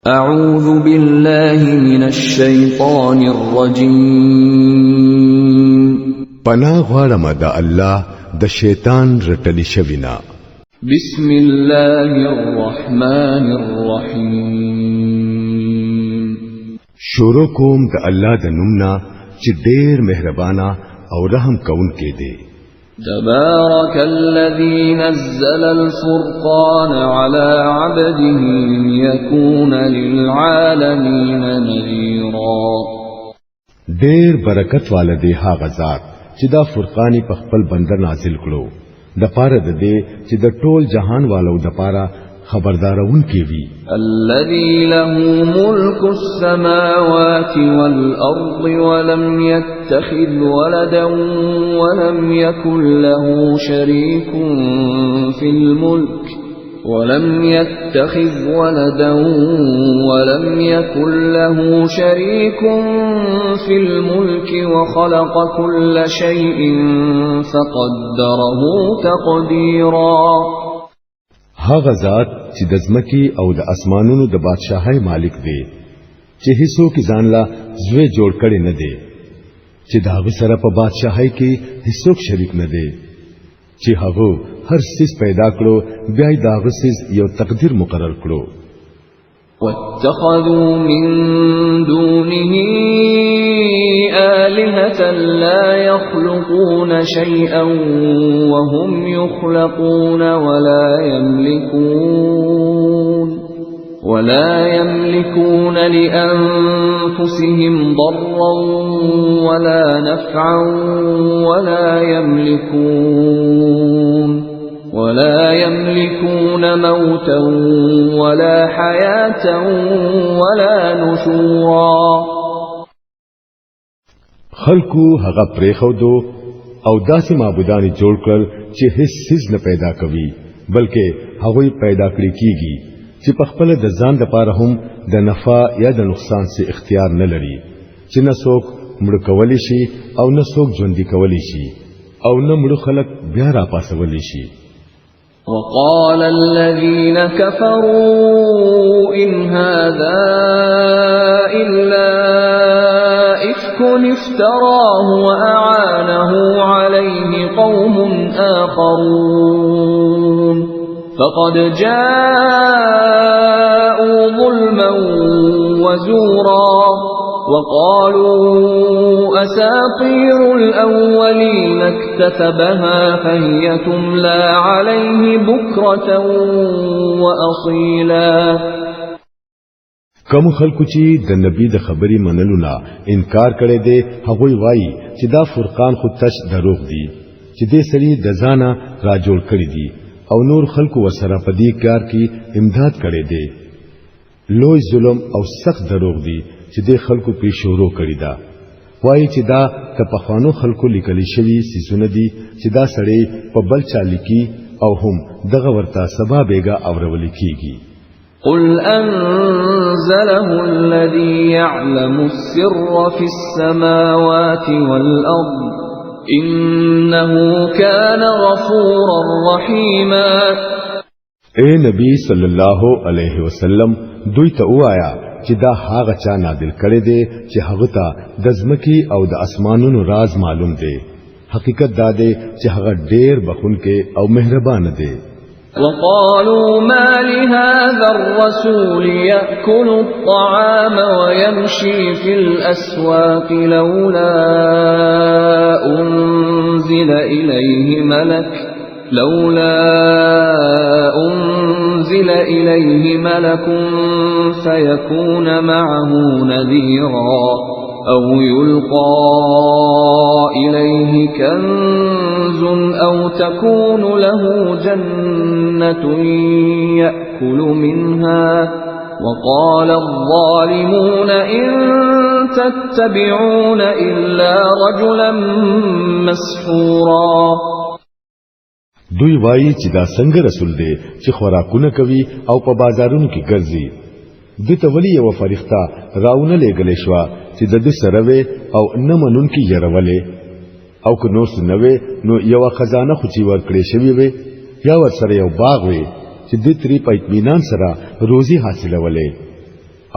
أعوذ بالله من الشيطان الرجيم پناه غواړم د الله د شیطان رټلی شوینا بسم الله الرحمن الرحيم شروع کوم د الله د نومنا چې ډېر مهربانا او رحم کونکي دی تبارك الذي نزل الفرقان على عبده ليكون للعالمين نذيرا ډېر برکت والده هغه ذات چې دا فرقانی په خپل بنده نازل کړو د پاره د دې چې د ټول جهان والو د پاره خبردارون کی وی الذي له ملك السماوات والأرض ولم يتخذ ولدا ولم يكن له شريك في الملك وخلق كل شيء فقدره تقديرا هغه ذات چې د ځمکې او د اسمانونو د بادشاہي مالک دی چې هیڅو کې ځان لا زوی جوړ کړي نه دی چې داغه سره په بادشاہي کې هیڅوک شریک نه دی چې هغه هر څه پیدا کړو بیا داغه څه یو تقدیر مقرر کړو واتخذوا من دونه آلهة لا يخلقون شيئا وهم يخلقون ولا يملكون لأنفسهم ضرا ولا نفعا ولا يملكون موتا ولا حياة ولا نشورا خلقو هغه پریخودو او داسې معبودان جوړ کړ چې هیڅ څه نه پیدا کوي بلکې هغه پیدا کړی کیږي چې په خپل د ځان لپاره هم د نفع یا د نقصان څخه اختیار نه لري چې نه څوک مړ کولی شي او نه څوک ژوندۍ کولی شي او نه مړ خلق بیا را پاسولی شي وقال الذين كفروا إن هذا إلا إفك افتراه وأعانه عليه قوم آخرون فقد جاءوا ظلما وزورا وقالوا أساطير الأولين اكتتبها فهي تملى عليه بكرة وأصيلا کوم خلکو چې د نبی د خبرې منلو نه انکار کړي دي هغه وایي چې دا فرقان خود تش دروغ دي چې دې سړي د ځانه را جوړ کړي دي او نور خلکو وسره په دې کار کې امداد کړي دي لوی ظلم او سخت دروغ دي چې دې خلکو په شروع کړي دا وایي چې دا د پخوانو خلکو لیکلي شوی سيزونه دي چې دا سړی په بل چا لیکي او هم دغه ورته سبا بیګه اورول کیږي قل أنزله الذي يعلم السر في السماوات والأرض إنه كان غفورا رحيما اے نبی صلی الله علیه وسلم دوی ته وایا چې دا هغه چا نازل کړي دي چې هغه ته د ځمکې او د اسمانونو راز معلوم دي حقیقت دا دی چې هغه ډېر بخونکي او مهربان دی وقالوا ما لهذا الرسول يأكل الطعام ويمشي في الأسواق لولا أنزل إليه ملك فيكون معه نذيرا أو يلقى إليه كنز أو تكون له جنة يأكل منها وقال الظالمون إن تتبعون إلا رجلا مسحورا دوی وایي چې دا څنګه رسول دی چې خوراکونه کوي او په بازارونو کې ګرځي د تولی یو فرښتہ راونه لګلې شو چې د دې سره وي او نه منون کې يرولې او که نو سنوي نو یو خزانه خو چې ورکړې شوی وي یا ور سره یو باغ وي چې د تری په اطمینان سره روزي حاصلولې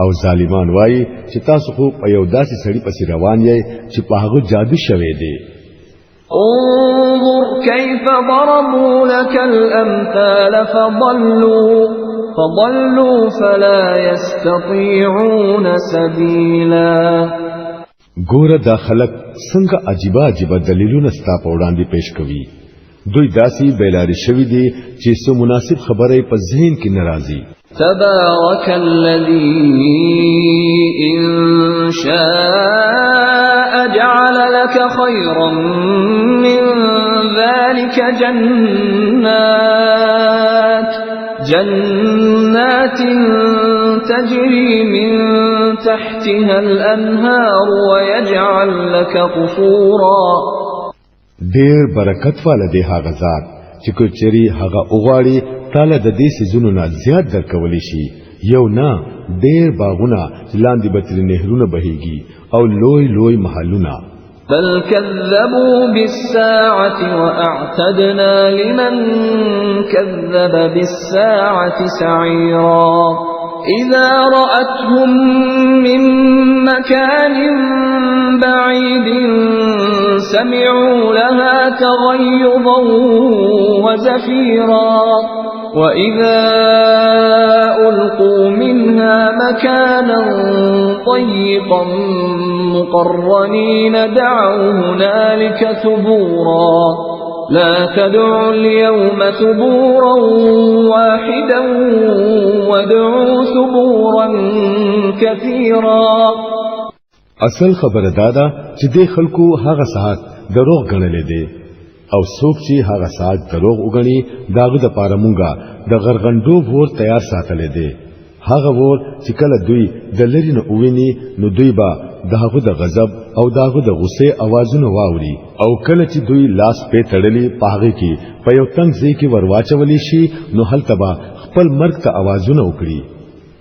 او ظالمان وای چې تاسو خو په یو داسې سړي پسې روان یې چې په هغه جادو شوی دی. انظر كيف ضربوا لك الأمثال فضلوا فلا يستطيعون سبيلا. ګوره دا خلق څنګه عجیبه دلیلونه ستا په وړاندې پیش کوي. دوی داسې بیلاری شوی دي چې څو مناسب خبره په ذهن کې ناراضي. تبارك الذي إن شاء جعل لك خيرا من ذلك جنات تجري من تحتها الأنهار ويجعل لك قصورا. ډېر برکت والا دی هغه ذات چې کوچري هغه اوغاړي تعالی د دې سيزونو نه زیات درکولی شي. یو نه ډېر باغونه لاندې بتل نهرونه بهيږي او لوی محلونه. بل كذبوا بالساعة وأعتدنا لمن كذب بالساعة سعيرا. إذا رأتهم من مكان بعيد سمعوا لها تغيظا وزفيرا. وإذا ألقوا منها مكانا ضيقا مقرنين دعوا هنالك ثبورا. لا تدعوا اليوم ثبورا واحدا وادعوا ثبورا كثيرا. اصل خبر دادا چې د خلکو هغه ساعت دروغ غنلې دي او څوک چې هغه ساعت دروغ وګڼي داغه د پاره مونږه د غرغندو ور تیار ساتلې دي. هغه ور چې کله دوی د لری نه اوویني نو دوی با داغه د غضب او داغه د غصه आवाजونه واوري او کله چې دوی لاس په تړلې پاغه کې په یو تنگ ځای کې ورواچولې شي نو هلته خپل مرګ ته आवाजونه وکړي.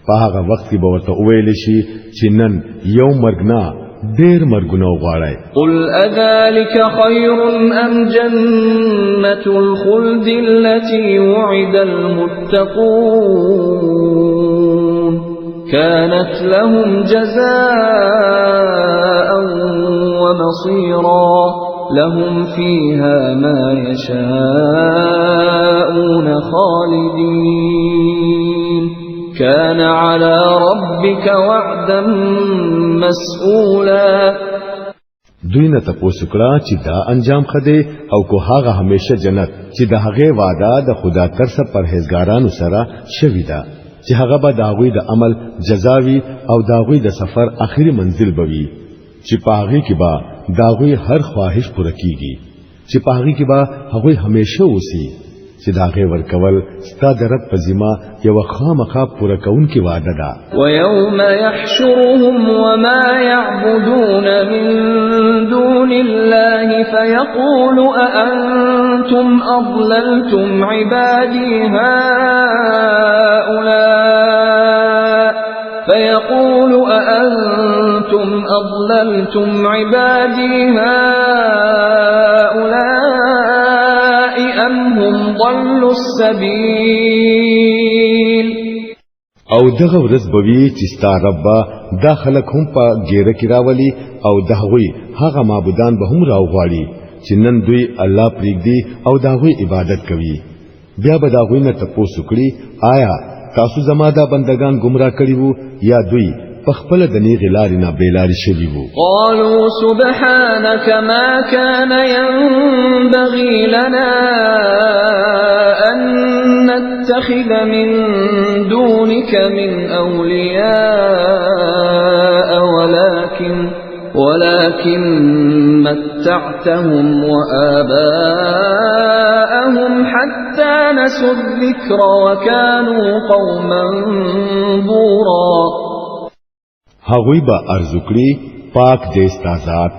په هغه وخت کې به ورته وویل شي چې نن یو مرګ نه ډېر مرګونه وغواړي. قل اذلك خير ام جنة الخلد التي وعد المتقون كانت لهم جزاء ومصيرا. لهم فيها ما يشاءون خالدين كان على ربك وعدا مسئولا. دوی نه تاسو کړه چې دا انجام خده او کو هغه همیشه جنت چې د هغه وعده د خدا ترڅ پرهیزګارانو سره شوی دا چې هغه به داوی د عمل جزاوي او داوی د سفر اخري منزل بوي چې پاغي کې با داوی هر خواهش پوره کیږي چې پاغي کې با هغه همیشه وسی چې داغه ورکول ستاد رب په ذمہ یو خامخا پوره کون کی وعده ده. ويوم يحشرهم وما يعبدون من دون الله فيقول أأنتم أضللتم عبادي هؤلاء أم هم ضلوا السبيل. او دغه ورځ بوي چې ستا رب دا خلک هم په ګیره کې راولي او دغوی هغه معبودان به هم راوغواړي چې نن دوی الله پرېږدي او دغوی عبادت کوي. بیا به دغوی نه تاسو کړی آیا تاسو زما دا بندگان گمراه کړي وو یا دوی پخپل د نیغ لارې نه بیلاری شوي وو. قالوا سبحانك ما كان ينبغي لنا أن نتخذ من دونك من أولياء ولكن متعتهم وآباءهم حتى نسوا الذكر وكانوا قوما بورا. هغوی با ارزوکړي پاک دې ستازات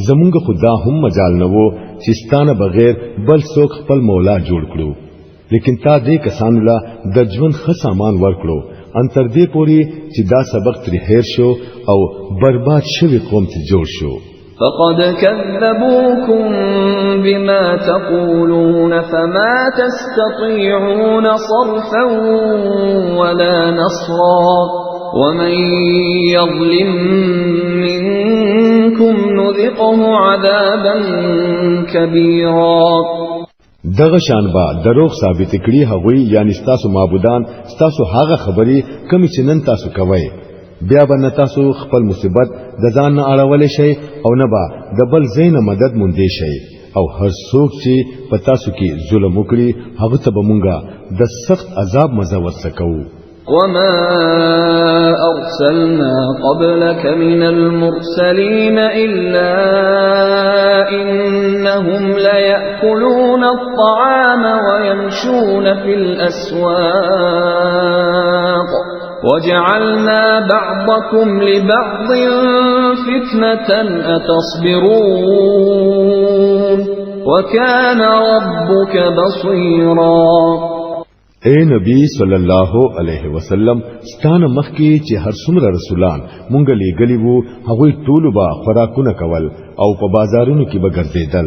زمونږ خدا هم مجال نوو چې ستانه بغیر بل څوک خپل مولا جوړ کړو لیکن تا دې کسانو لا د ژوند ښه سامان ورکړو ان تر دې پوري چې دا سبق ترې هیر شو او برباد شوی قوم ته جوړ شو. فقد كذبوكم بما تقولون فما تستطيعون صرفا ولا نصرا ومن يظلم منكم نذقه عذابا كبيرا. دغه شان با دروغ ثابت کړي هغوی یعنی ستاسو معبودان ستاسو هغه خبري کمی چې نن تاسو کوي بیا به تاسو خپل مصیبت د ځان نه اړولې شي او نه با د بل زین مدد مونږ شي او هر څوک چې په تاسو کې ظلم وکړي هغه ته به مونږه د سخت عذاب مزه ورسکو. وما أرسلنا قبلك من المرسلين إلا إنهم ليأكلون الطعام ويمشون في الأسواق وجعلنا بعضكم لبعض فتنة أتصبرون وكان ربك بصيرا. اے نبی صلی الله علیه وسلم ستانه مخکي چې هر څومره رسولان مونږ لېګلی وو هغه ټول با خوراکونه کول او په بازارونو کې به ګرځیدل.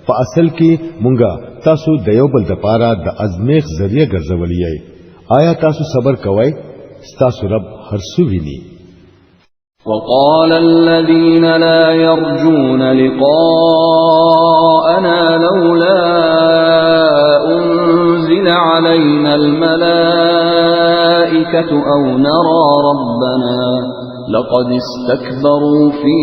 په اصل کې مونږ تاسو د یو بل د پاره د ازمیخ ذریعہ ګرځولې. آیا تاسو صبر کوئ؟ ستاسو رب هر څه ویني. وقال الذين لا يرجون لقاءنا لولا أنزل علينا الملائكة أو نرى ربنا لقد استكبروا في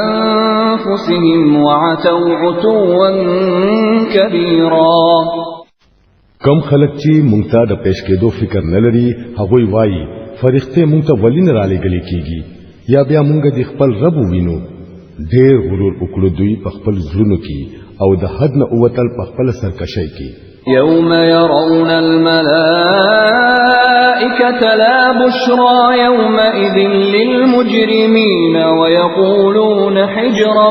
أنفسهم وعتوا عتوا كبيرا. کم خلق چې مونږ ته د پېښ کېدو فکر نه لري هغوی وایي فرښتې مونږ ته ولین را لګلې کیږي یا بیا مونږ د خپل رب وینو. ډېر غرور وکړو دوی په خپل زړونو کې او د حد نه اوتل په خپل سرکشۍ کې. يوم يرون الملائكة لا بشرى يومئذ للمجرمين ويقولون حجرا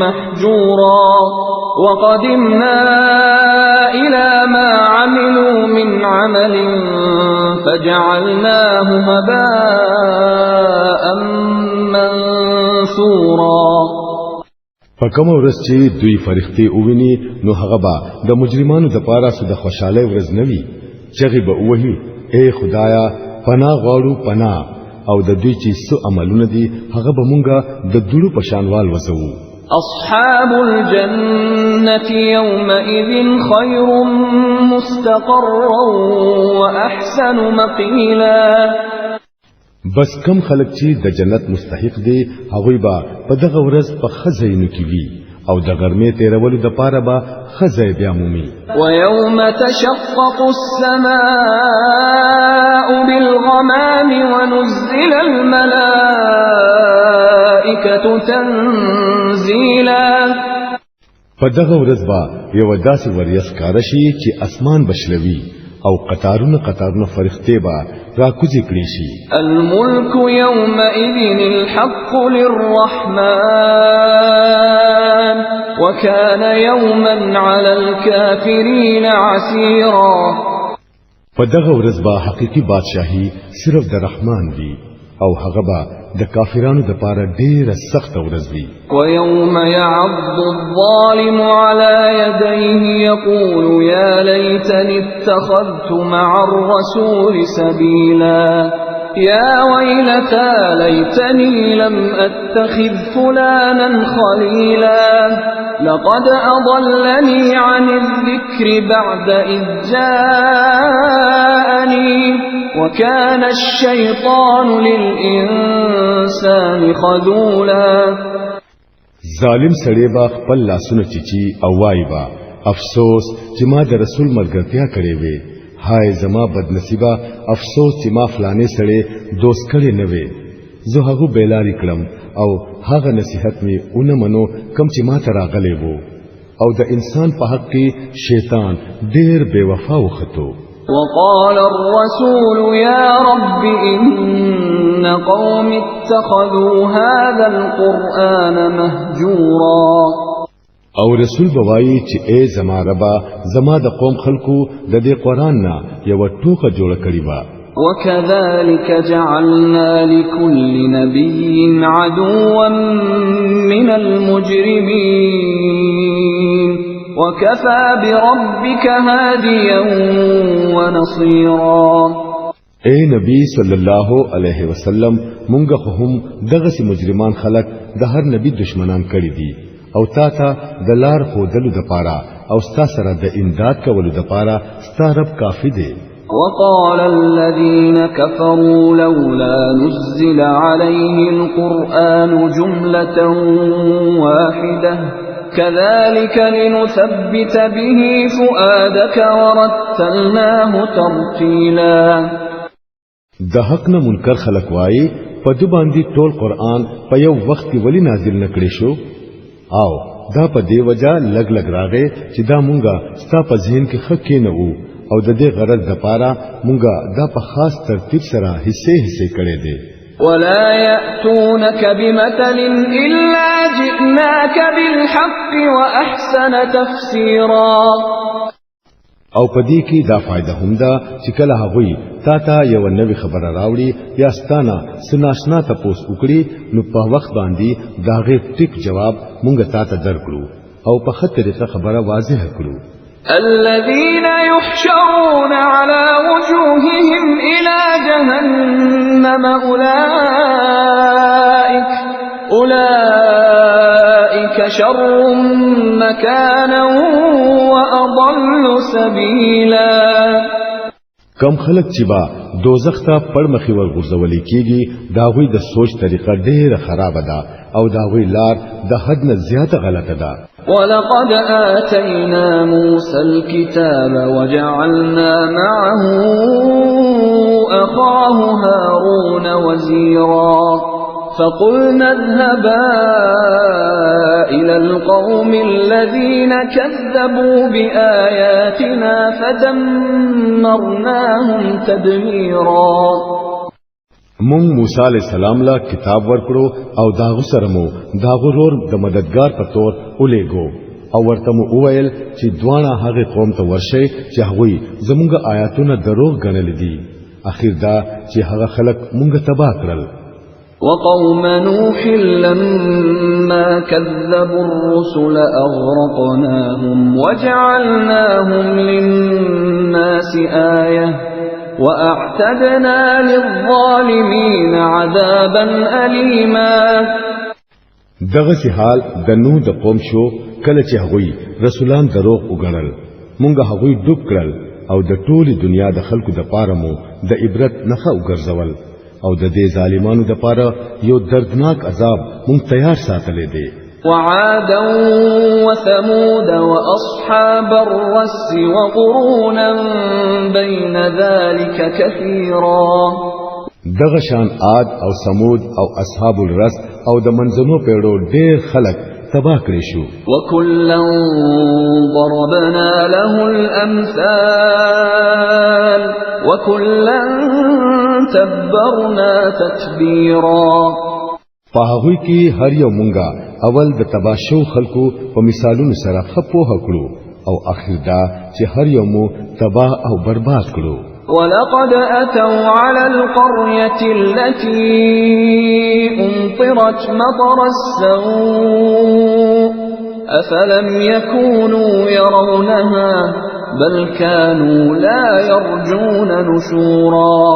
محجورا وقدمنا إلى ما عملوا من عمل فجعلناه هباء منثورا. فکم ورځ چې دوی فرښتې اوویني نو هغه به د مجرمانو د پاره سود خوشاله ورځ نوي چې به وਹੀ اے خدایا پناه غواړو پناه او د دوی چې څو عملونه دي هغه به مونږه د دوړو پشانوال وسو. أصحاب الجنة يومئذ خير مستقرا وأحسن مقيلا. بس کم خلق چې د جنت مستحق دي هغوی با په دغه ورځ په خزینو کې وي او د غرمې تیرولو د پاره با خزې بیا مومي. ويوم تشقق السماء بالغمام ونزل الملائكة تنزيلا. په دغه ورځ با یو داسې وریځ کارشي چې اسمان بشلوي او قطارونه فرښتې با راکوزي کړي شي. الملك يومئذ الحق للرحمن وكان يوما على الكافرين عسيرا. فدغه ورځ با حقيقي بادشاہي صرف د رحمان دی او هغه با د کافرانو د پاره ډیره سخت ورځ وي. ويوم يعض الظالم على يديه يقول يا ليتني اتخذت مع الرسول سبيلا يا ويلتى ليتني لم أتخذ فلانا خليلا لقد أضلني عن الذكر بعد إذ جاءني وكان الشيطان للإنسان خذولا. ظالم سړی با خپل لاسونه چیچی او وای با افسوس چې ما د رسول ملګرتیا کړې وې. هاي زما بدنصیبه افسوس چې ما فلانه سړی دوست کړي نه وې. زه هغه بیلاری کړم او هغه نصیحت می اونه منو کم چې ما ته راغلی وو او د انسان په حق کې شیطان ډېر بے وفا وختو. وقال الرسول يا رب إن قوم اتخذوا هذا القرآن مهجورا. او رسول بوایی چې اے زما ربا زما د قوم خلکو د دې قرآن نه یو ټوکه جوړ کړی و. وكذلك جعلنا لكل نبي عدوا من المجرمين وكفى بربك هاديا ونصيرا. اے نبی صلی الله علیه وسلم مونږه هم دغه سي مجرمان خلق د هر نبی دشمنان کړی دي او تا ته د لار خودلو د پاره او ستا سره د امداد کولو د پاره ستا رب کافی دی. وقال الذين كفروا لولا نزل عليه القرآن جملة واحدة كذلك لنثبت به فؤادك ورتلناه ترتيلا. د حق نه منکر خلق وای په دو باندې ټول قرآن په یو وخت کې ولی نازل نکړي شو او دا په دی وجہ لګ لګ راغې چې دا مونږه ستا په ذهن کې خکې نه وو او د دې غرض د پاره مونږه دا په خاص ترتیب سره حصے کړي دي. ولا يأتونك بمثل إلا جئناك بالحق وأحسن تفسيرا. او پدې کې دا فائدہ هم ده چې کله هغوی تا یو نوې خبره راوړي یا ستانه سناشنا تپوس وکړي نو په وخت باندې دا غي ټیک جواب مونږ ته درکړو او په خطر خبره واضح کړو. الذين يحشرون على وجوههم إلى جهنم أولئك شر مكانا وأضل سبيلا. کم خلق چې با دوزخ ته پړ مخې ور غورځولې کېږي داوی د سوچ طریقه ډېره خراب ده او داوی لار د حد نه زیاته غلطه ده. ولقد آتينا موسى الكتاب وجعلنا معه أخاه هارون وزيرا فقلنا اذهبا إلى القوم الذين كذبوا بآياتنا فدمرناهم تدميرا. مونږ موسی علی السلام لا کتاب ورکړو او داغه سره مو داغه رور د مددگار په تور ولېګو او ورته مو وویل چې دوانه هغه قوم ته ورشي چې هغه زمونږ آیاتونه دروغ ګڼل دي. اخر دا چې هغه خلک مونږ تباہ کړل. وقوم نوح لما كذبوا الرسل أغرقناهم وجعلناهم للناس آية وأعتدنا للظالمين عذابا أليما. دغه سي حال د نوح د قوم شو کله چې هغوی رسولان دروغ وګڼل مونږه هغوی ډوب کړل او د ټولي دنیا د خلکو د پاره مو د عبرت نخا وګرځول او د دې ظالمانو د پاره یو دردناک عذاب مونږ تیار ساتلې دي. وعادا وثمود وأصحاب الرس وقرونا بين ذلك كثيرا. دغشان عاد او سمود او اصحاب الرس او د منځنو پیړو ډېر خلک تباہ کړی شو. وكلا ضربنا له الأمثال وكلا تبرنا تتبيرا. پاهوی کې هر یو مونږه اول د تباشو خلکو په مثالونو سره خپو هکړو او اخر دا چې هر یو مو تباہ او برباد کړو. ولقد أتوا على القرية التي أمطرت مطر السوء أفلم يكونوا يرونها بل كانوا لا يرجون نشورا.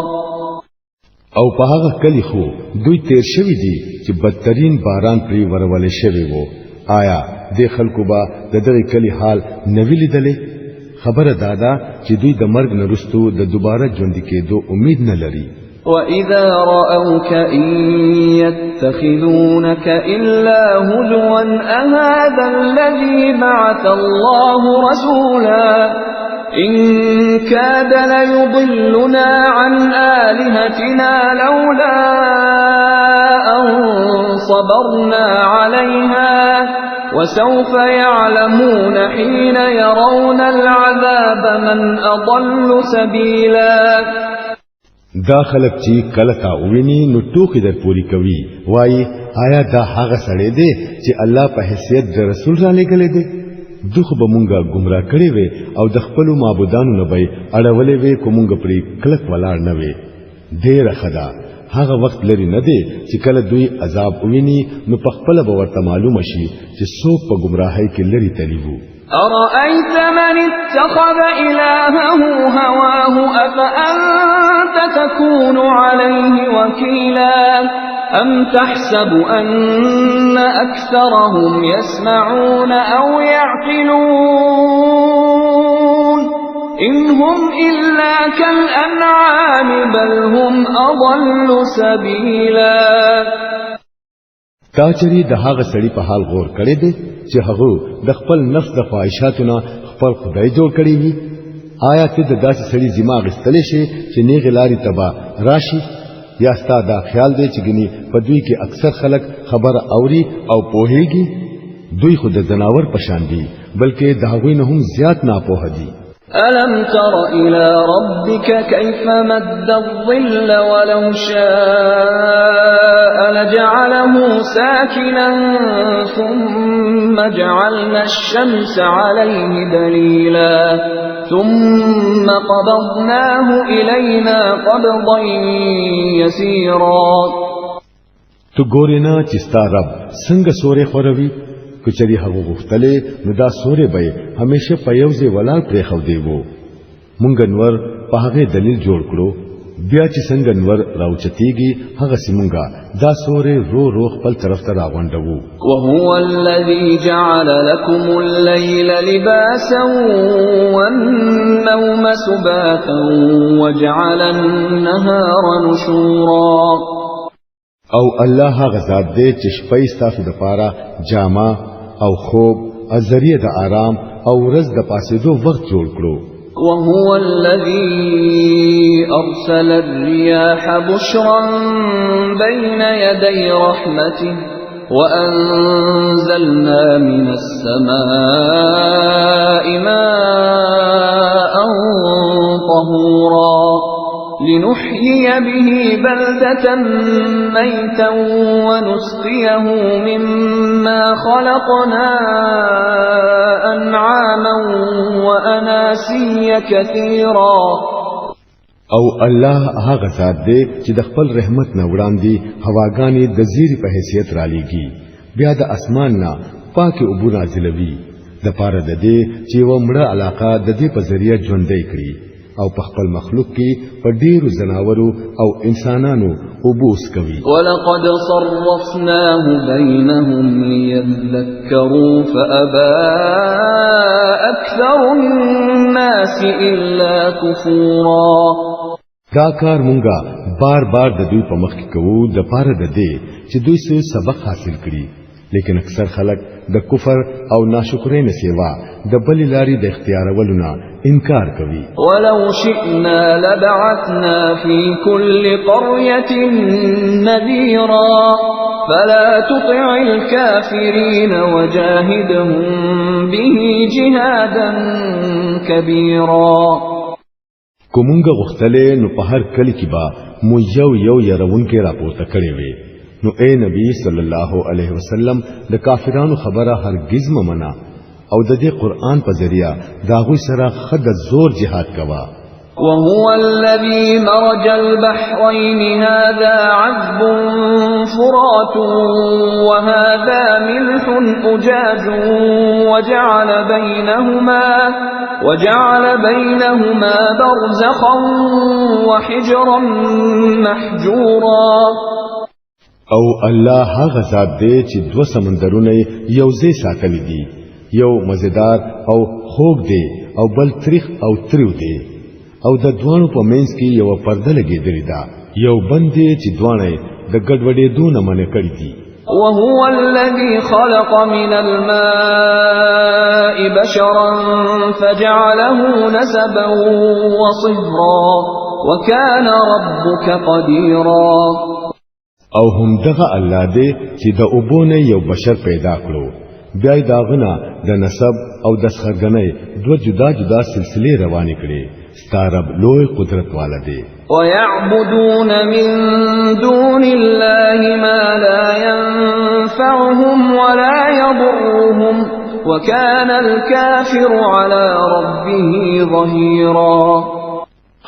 او په هغه کلی خو دوی تیر شوی دي چې بدترین باران پری ورولې شوی وو. آیا د خلکو با د دغه کلی حال نوی لیدلې؟ خبره دادا چې دوی د مرګ نه رستو د دوباره ژوند کېدو امید نه لري. وَإِذَا رَأَوْكَ إِن يَتَّخِذُونَكَ إِلَّا هُزُوًا أَهَذَا الَّذِي بَعَثَ اللَّهُ رَسُولًا إِن كَادَ لَيُضِلُّنَا عَنْ آلِهَتِنَا لَوْلَا أَن صَبَرْنَا عَلَيْهَا وَسَوْفَ يَعْلَمُونَ حِينَ يَرَوْنَ الْعَذَابَ مَنْ أَضَلُّ سَبِيلًا. دا خلق چې کله تا ویني نو ټوکی در پوری کوي وای آیا دا هغه سړی دی چې الله په حیثیت د رسول را لګلې دی؟ دغه به مونږه گمراه کړي وي او د خپل معبودانو نه به اړولې وي کومګه پری کلک ولاړ نه وي. ډېر خدا هغه وخت لري نه دی چې کله دوی عذاب ویني نو په خپل به ورته معلوم شي چې څوک په گمراهۍ کې لري تلی وو. أرأيت من اتخذ إلهه هواه أفأنت تكون عليه وكيلا أم تحسب أن أكثرهم يسمعون أو يعقلون إن هم إلا كالأنعام بل هم أضل سبيلا. کاچری د هغه سړي په حال غور کړی دی چې هغه د خپل نفس د خواهشاتو نه خپل خدای جوړ کړی وي. آیا ته د داسې سړي ذمہ غستلی شي چې نیغې لارې تبا راشي؟ یا ستا دا خیال دی چې ګنې په دوی کې اکثر خلک خبر اوري او پوهیږي؟ دوی خو د ځناور په شان دي بلکې د هغوی نه هم زیات ناپوه دي. ألم تر إلى ربك كيف مد الظل ولو شاء لجعله ساكنا ثم جعلنا الشمس عليه دليلا ثم قبضناه إلينا قبضا يسيرا. تو ګورې نه چې ستا رب څنګه سورې خوروي؟ کچری هغه غفتلې نو دا سورې به همیشه په یو ځای ولاړ پرې خو دی وو. مونږ نور په هغه دلیل جوړ کړو بیا چې څنګه نور راوچتيږي هغه سیمونګه دا سورې رو رو خپل طرف ته راغونډو. وهو الذي جعل لكم الليل لباسا والنوم سباتا وجعل النهار نشورا. او الله هغه ذات دی چې شپه ستاسو د پاره جامه او خوب او ذریعہ د آرام او ورځ د پاسېدو وخت جوړ کړو. وهو الذي أرسل الرياح بشرا بين يدي رحمته وأنزلنا من السماء ماء طهورا لنحيي به بلدة ميتا ونسقيه مما خلقنا أنعاما وأناسيا كثيرا. او الله هغه ذات دی چې د خپل رحمت نه وړاندې هواګانې د زیری په حیثیت را لېږي بیا د اسمان نه پاکه اوبو نازلوي د پاره د دې چې و مړه علاقه د دې په ذریعہ ژوندۍ کړي او په خپل مخلوق کې په ډیرو زناورو او انسانانو وبوس کوي. ولقد صرفناه بينهم ليذكروا فأبى أكثر الناس إلا كفورا. دا کار مونږه بار بار د دوی په مخ کې کوو د پاره د دې چې دوی څه سبق حاصل کړي لیکن اکثر خلک د کفر او ناشکرۍ نه سیوا د بل لاري د اختیارولو نه انکار کوي. ولو شئنا لبعثنا في كل قرية نذيرا فلا تطع الكافرين وجاهدهم به جهادا كبيرا. کومنګ غختلې نو په هر کلی کې با مو یو يرون کې راپورته کړي وي. نو اے نبی صلی الله علیه وسلم د کافرانو خبره هرگز ممنه او د دې قران په ذریعہ داغوی سره خد زور جهاد کوا. وهو الذي مرج البحرين هذا عذب فرات وهذا ملح أجاج وجعل بينهما برزخا وحجرا محجورا. او الله هغه ذات دی چې دو سمندرونه یو ځای ساتلی دي یو مزیدار او خوږ دی او بل تریخ او تریو دی او د دوانو په منځ کې یو پرده لګېدلې ده یو بندې چې دوانه د ګډوډې دونه منې کړې دي. وهو الذي خلق من الماء بشرا فجعله نسبا وصهرا وكان ربك قديرا. او هم دغه الله دی چې د اوبونه یو بشر پیدا کړو بیا داغنا د نسب او د سخرګنۍ دو جدا جدا سلسله روانې کړي. ستارب لوی قدرت والا دی. ويعبدون من دون الله ما لا ينفعهم ولا يضرهم وكان الكافر على ربه ظهيرا.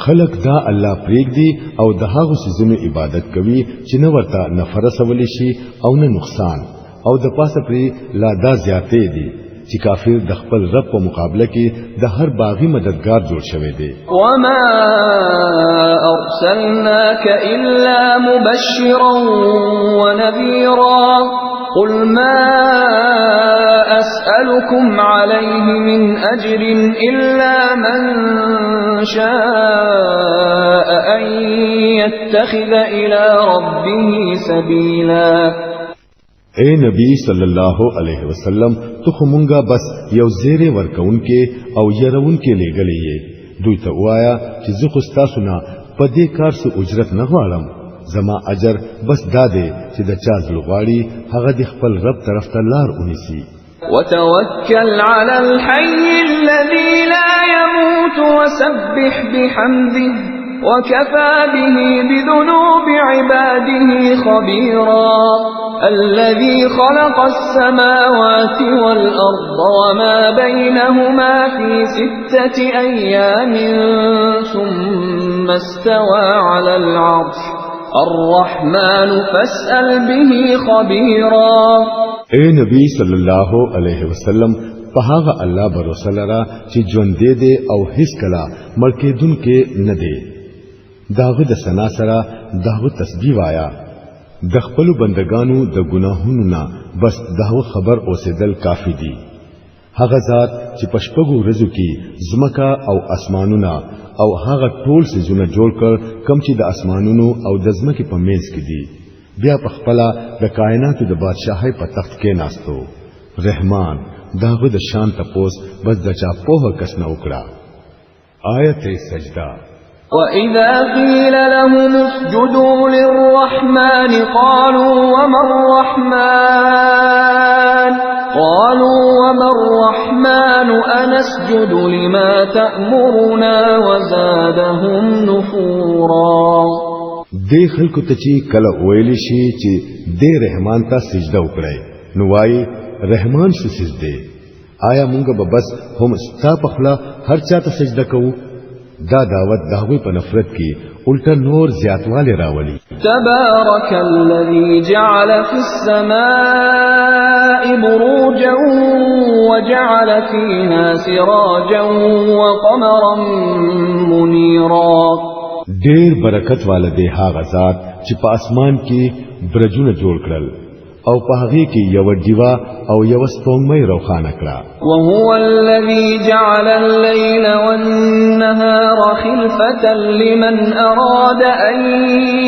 خلق دا الله پریک دی او د هغه سيزونو عبادت کوي چې نه ورته نفر رسول شي او نه نقصان او د پاسه پری لا دا زیاتې دي چې کافر د خپل رب په مقابله کې د هر باغی مددگار جوړ شوی دی. وما أرسلناك إلا مبشرا ونذيرا قل ما أسألكم عليه من أجر إلا من شاء أن يتخذ إلى ربه سبيلا. اے نبی صلی الله علیه وسلم تو خمونګه بس یو زیره ورکون کې او يرون کې لګلې یې دوی ته وایا چې زه خو تاسو نه په دې کار څه اجرت نه غواړم زما اجر بس داده چې د چا زلغواړي هغه د خپل رب طرف ته لار ونیسي. وتوكل على الحي الذي لا يموت وسبح بحمده وكفى به بذنوب عباده خبيرا. الذي خلق السماوات والأرض وما بينهما في 6 أيام ثم استوى على العرش الرحمن فاسأل به خبيرا. اے نبی صلی الله علیه وسلم په هغه الله باور لرا چې ژوند دې او هیڅ کلا ملکې دن کې نه دی. داغه د سنا سره داغه تسبیح وایا د خپل بندگانو د ګناهونو نه بس داغه خبر اوسېدل کافی دی. هغه ذات چې پشپغو رزو کې زمکا او اسمانونه او هغه ټول سيزونه جوړ کړ کم چې د اسمانونو او د زمکې په منځ کې دي بیا په خپل د کائناتو د بادشاہي په تخت کې ناستو. رحمان داغه د شان تپوس بس د چا په کس نه وکړه. آیت سجده. وَإِذَا قِيلَ لَهُمُ اسْجُدُوا لِلرَّحْمَنِ قَالُوا وَمَا الرَّحْمَنُ أَنَسْجُدُ لِمَا تَأْمُرُنَا وَزَادَهُمْ نُفُورًا. دې خلکو ته چې کله ویل شي چې دې رحمان ته سجده وکړي نو وايي رحمان څه سجده آیا مونږ به بس هم ستا په خلا هر چا ته سجده کوو. دا دعوت داوی په نفرت کې الټا نور زیاتواله راولي. تبارك الذي جعل في السماء بروجا وجعل فيها سراجا وقمرا منيرا. ډېر برکت والده هغه ذات چې په اسمان کې برجونه جوړ کړل او په هغه کې یو دیوا او یو سپوږمۍ روښانه کړه. وهو الذي جعل الليل والنهار خلفة لمن أراد أن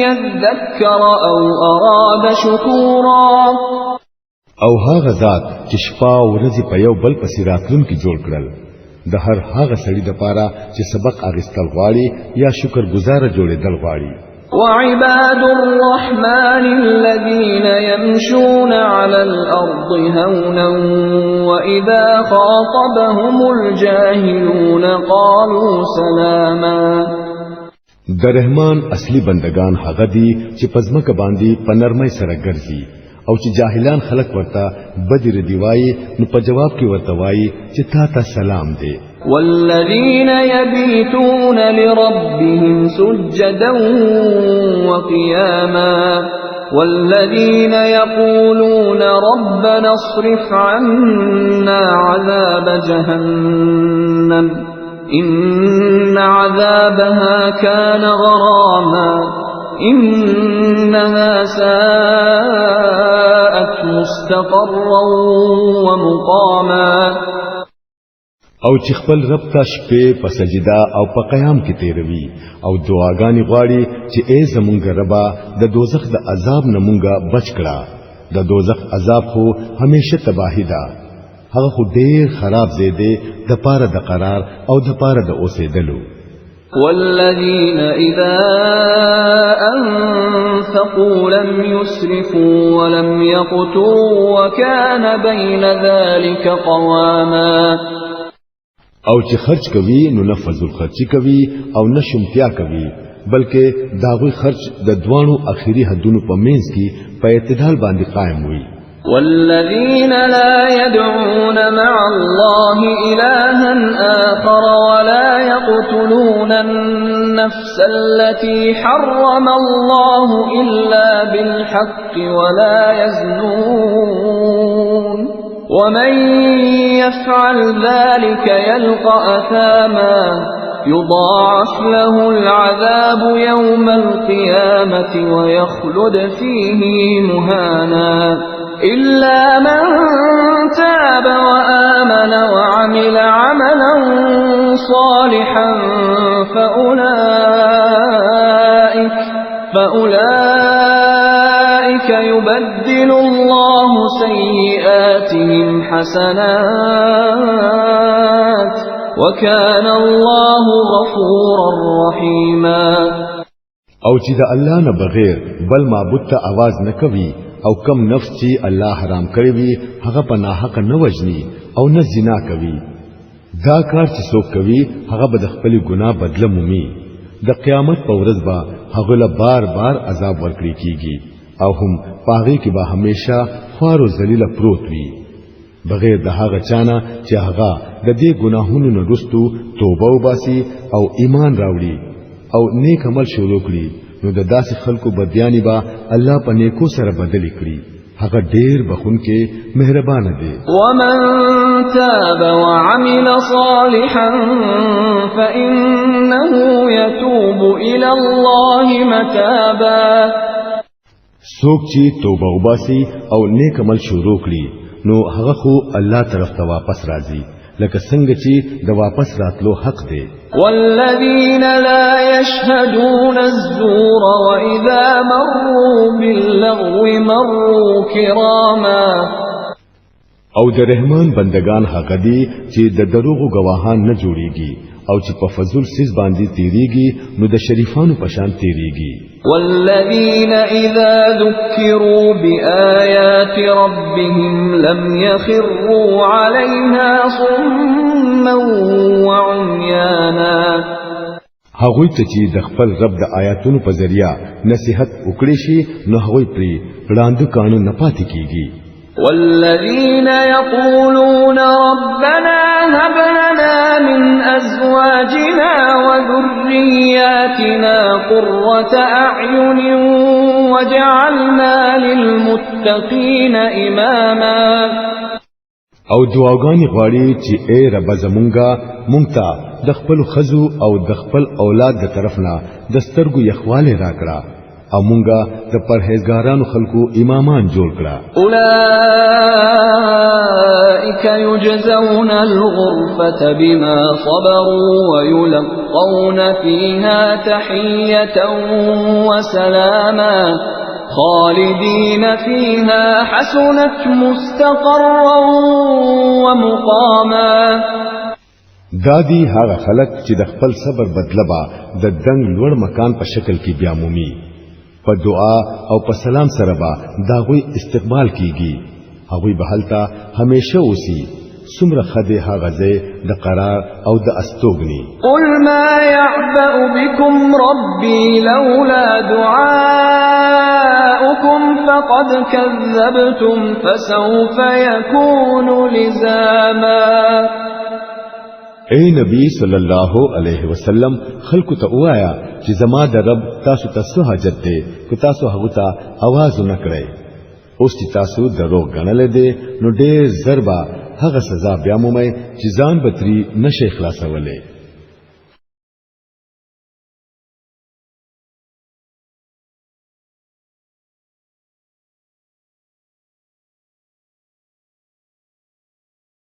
يذكر أو أراد شكورا. او هغه ذات چې شپه او ورځ په یو بل پسې راتلونکي جوړ کړل د هر هغه سړي لپاره چې سبق اغستل غواړي یا شکر گزار جوړېدل غواړي. وعباد الرحمن الذين يمشون على الأرض هونا وإذا خاطبهم الجاهلون قالوا سلاما. د رحمان اصلي بندگان هغه دي چې پزماکه باندې پنرمۍ سره ګرځي او چې جاهلان خلق ورته بدر دیوای نو په جواب کې ورته وایي چې تا ته سلام دی. والذين يبيتون لربهم سجدا وقياما والذين يقولون ربنا اصرف عنا عذاب جهنم إن عذابها كان غراما إنها ساءت مستقرا ومقاما. او چې خپل رب ته شپې په سجدا او په قیام کې تیروي او دعاګانې غواړي چې اے زمونږ ربا د دوزخ د عذاب نه مونږه بچ کړه. د دوزخ عذاب خو همیشه تباہی ده. هغه خو ډېر خراب ځای دی د پاره د قرار او د پاره د اوسېدلو. والذين إذا أنفقوا لم يسرفوا ولم يقتروا وكان بين ذلك قواما. او چې خرج کوي نو نه فضل خرچي کوي او نه شمتیا کوي بلکې داغوی خرج د دوانو اخیری حدونو په منځ کې په اعتدال باندې قائم وي. والذين لا يدعون مع الله إلها آخر ولا يقتلون النفس التي حرم الله إلا بالحق ولا يزنون. ومن يفعل ذلك يلقى أثاما يضاعف له العذاب يوم القيامة ويخلد فيه مهانا إلا من تاب وآمن وعمل عملا صالحا فأولئك يبدل الله سيئاتهم حسنات وكان الله غفورا رحيما. او چې د الله نه بغیر بل معبود ته आवाज نه کوي او کم نفس چې الله حرام کړی وي هغه په ناحق نه وجني او نه زنا کوي، دا کار چې څوک کوي هغه به د خپل ګناه بدله مومي. د قیامت په ورځ به هغه له بار بار عذاب ورکړي کیږي او هم پاغي کې به همیشه خوار او ذلیل پروت وي بغیر د هغه چانه چې هغه د دې ګناهونو نه رستو توبه وباسي او ایمان راوړي او نیک عمل شروع کړي، نو د داسې خلکو بدیانی با الله په نیکو سره بدل کړي. هغه ډیر بخونکې مهربان دی. ومن تاب وعمل صالحا فإنه يتوب إلى الله متابا. څوک چې توبه وباسي او نیک عمل شروع کړي نو هغه خو الله طرف ته واپس راځي لکه څنګه چې د واپس راتلو حق دی. والذين لا يشهدون الزور وإذا مروا باللغو مروا كراما. او د رحمان بندگان هغه دي چې د دروغو گواهان نه جوړيږي او چې په فضل سیس باندې تیریږي نو د شریفانو په شان تیریږي. والذين إذا ذكروا بآيات ربهم لم يخروا عليها صما وعميانا. هغوی ته چې د خپل رب د آیاتونو په ذریعہ نصیحت وکړي شي نو هغوی پرې وړاندې کانو نه پاتې کیږي. والذين يقولون ربنا هب لنا من أزواجنا وذرياتنا قرة أعين وجعلنا للمتقين إماما. او دعاګانې غواړي چې اے رب زمونږه مونږ ته د خپل خزو او د خپل اولاد د طرفنا د سترګو یخواله راکړه او مونږه د پرهیزګارانو خلکو امامان جوړ کړه. اولئک یجزون الغرفة بما صبروا ويلقون فيها تحية وسلاما خالدين فيها حسنت مستقرا ومقاما. دادی هغه خلق چې د خپل صبر بدلبا د دنګ لوړ مکان په شکل کې بیا مومي، په دعا او په سلام سره با داغوی استقبال کیږي. هغوی به هلته همیشه اوسي. سمره خده هغه ځای د قرار او د استوګني. قل ما يعبأ بكم ربي لولا دعاؤكم فقد كذبتم فسوف يكون لزاما. اے نبی صلی الله علیه وسلم خلق ته وایا چې زما د رب تاسو ته څه حاجت دی که تاسو هغه ته आवाज نکړئ. اوس چې تاسو دروغ غنل دي نو ډېر ضربه هغه سزا بیا مومئ چې ځان بتري نشي خلاصولې.